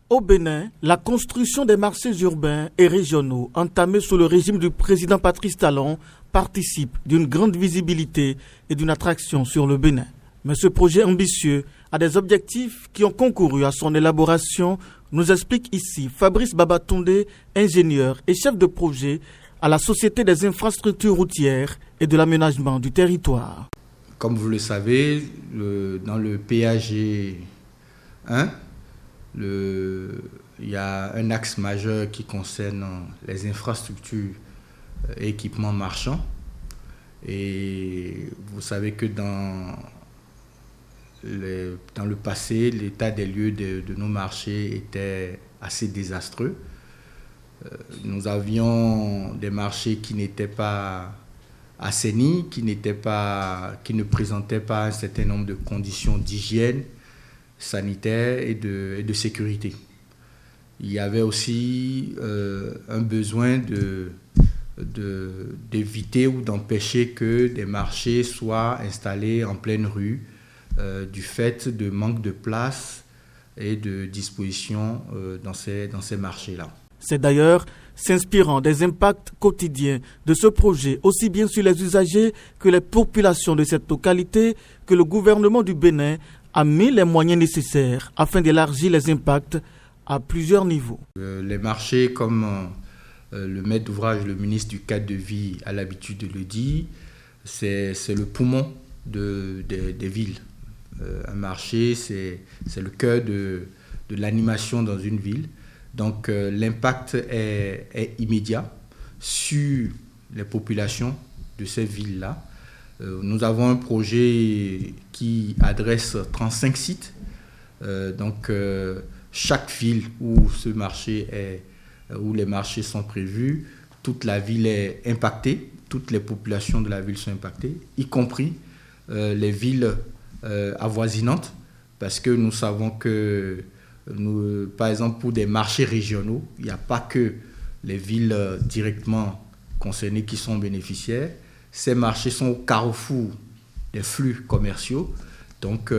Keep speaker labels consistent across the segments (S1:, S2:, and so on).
S1: Au Bénin, la construction des marchés urbains et régionaux entamés sous le régime du président Patrice Talon participe d'une grande visibilité et d'une attraction sur le Bénin. Mais ce projet ambitieux a des objectifs qui ont concouru à son élaboration, nous explique ici Fabrice Babatunde, ingénieur et chef de projet à la Société des infrastructures routières et de l'aménagement du territoire.
S2: Comme vous le savez, dans le PAG 1, il y a un axe majeur qui concerne les infrastructures et équipements marchands. Et vous savez que dans le passé, l'état des lieux de nos marchés était assez désastreux. Nous avions des marchés qui n'étaient pas assainis, qui ne présentaient pas un certain nombre de conditions d'hygiène sanitaire et de sécurité. Il y avait aussi un besoin d'éviter ou d'empêcher que des marchés soient installés en pleine rue du fait de manque de place et de disposition dans ces marchés-là.
S1: C'est d'ailleurs s'inspirant des impacts quotidiens de ce projet, aussi bien sur les usagers que les populations de cette localité, que le gouvernement du Bénin a mis les moyens nécessaires afin d'élargir les impacts à plusieurs niveaux.
S2: Les marchés, comme le maître d'ouvrage, le ministre du cadre de vie a l'habitude de le dire, c'est le poumon des villes. Un marché, c'est le cœur de l'animation dans une ville. Donc l'impact est immédiat sur les populations de ces villes-là. Nous avons un projet qui adresse 35 sites. Chaque ville où où les marchés sont prévus, toute la ville est impactée, toutes les populations de la ville sont impactées, y compris les villes avoisinantes, parce que nous savons que, par exemple, pour des marchés régionaux, il n'y a pas que les villes directement concernées qui sont bénéficiaires. Ces marchés sont au carrefour des flux commerciaux, donc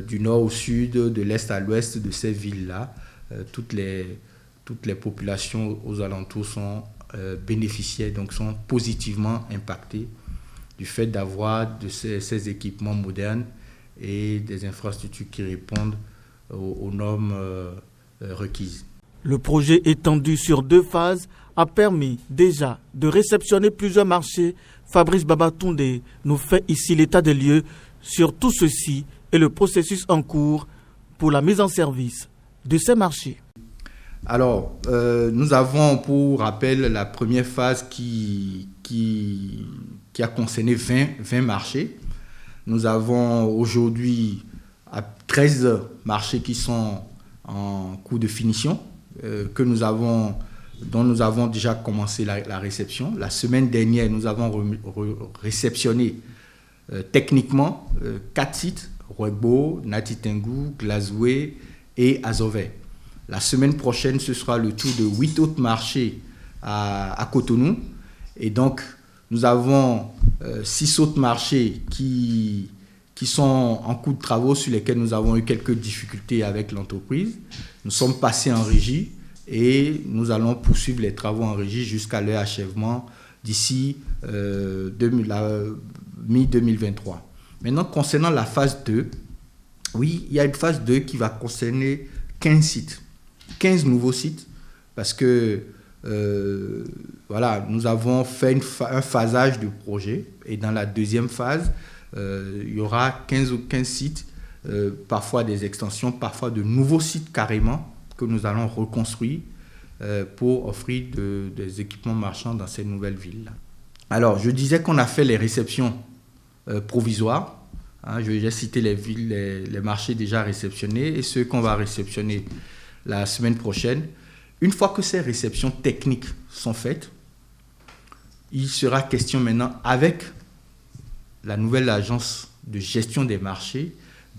S2: du nord au sud, de l'est à l'ouest de ces villes-là, toutes les populations aux alentours sont bénéficiaires, donc sont positivement impactées du fait d'avoir ces équipements modernes et des infrastructures qui répondent aux normes requises.
S1: Le projet étendu sur 2 phases a permis déjà de réceptionner plusieurs marchés. Fabrice Babatunde nous fait ici l'état des lieux sur tout ceci et le processus en cours pour la mise en service de ces marchés.
S2: Alors, nous avons pour rappel la première phase qui a concerné 20 marchés. Nous avons aujourd'hui 13 marchés qui sont en cours de finition, dont nous avons déjà commencé la réception. La semaine dernière, nous avons réceptionné techniquement 4 sites, Rouegbo, Natitengu, Glazoué et Azové. La semaine prochaine, ce sera le tour de 8 autres marchés à Cotonou. Et donc, nous avons 6 autres marchés qui sont en cours de travaux sur lesquels nous avons eu quelques difficultés avec l'entreprise. Nous sommes passés en régie et nous allons poursuivre les travaux en régie jusqu'à leur achèvement d'ici mi-2023. Maintenant, concernant la phase 2, oui, il y a une phase 2 qui va concerner 15 sites, 15 nouveaux sites, parce que nous avons fait un phasage de projet et dans la deuxième phase, il y aura 15 sites, parfois des extensions, parfois de nouveaux sites carrément que nous allons reconstruire pour offrir des équipements marchands dans ces nouvelles villes. Alors, je disais qu'on a fait les réceptions provisoires. J'ai cité les villes, les marchés déjà réceptionnés et ceux qu'on va réceptionner la semaine prochaine. Une fois que ces réceptions techniques sont faites, il sera question maintenant, avec la nouvelle agence de gestion des marchés,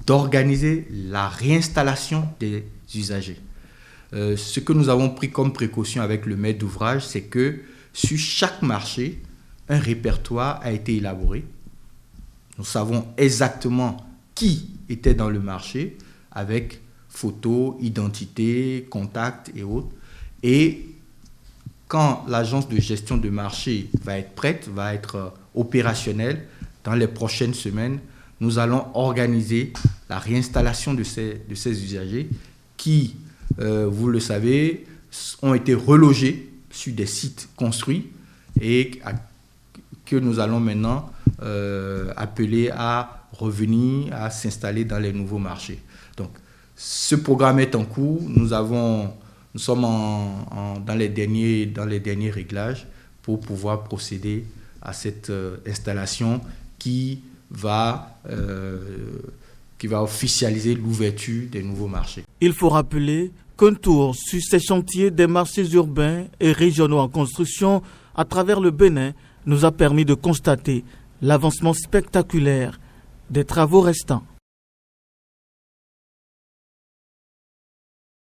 S2: d'organiser la réinstallation des usagers. Ce que nous avons pris comme précaution avec le maître d'ouvrage, c'est que sur chaque marché, un répertoire a été élaboré. Nous savons exactement qui était dans le marché, avec photos, identité, contacts et autres. Et quand l'agence de gestion de marché va être prête, va être opérationnelle, dans les prochaines semaines, nous allons organiser la réinstallation de ces usagers qui, vous le savez, ont été relogés sur des sites construits et que nous allons maintenant appeler à revenir, à s'installer dans les nouveaux marchés. Donc, ce programme est en cours. Nous sommes dans les derniers réglages pour pouvoir procéder à cette installation qui va officialiser l'ouverture des nouveaux marchés.
S1: Il faut rappeler qu'un tour sur ces chantiers des marchés urbains et régionaux en construction à travers le Bénin nous a permis de constater l'avancement spectaculaire des travaux restants.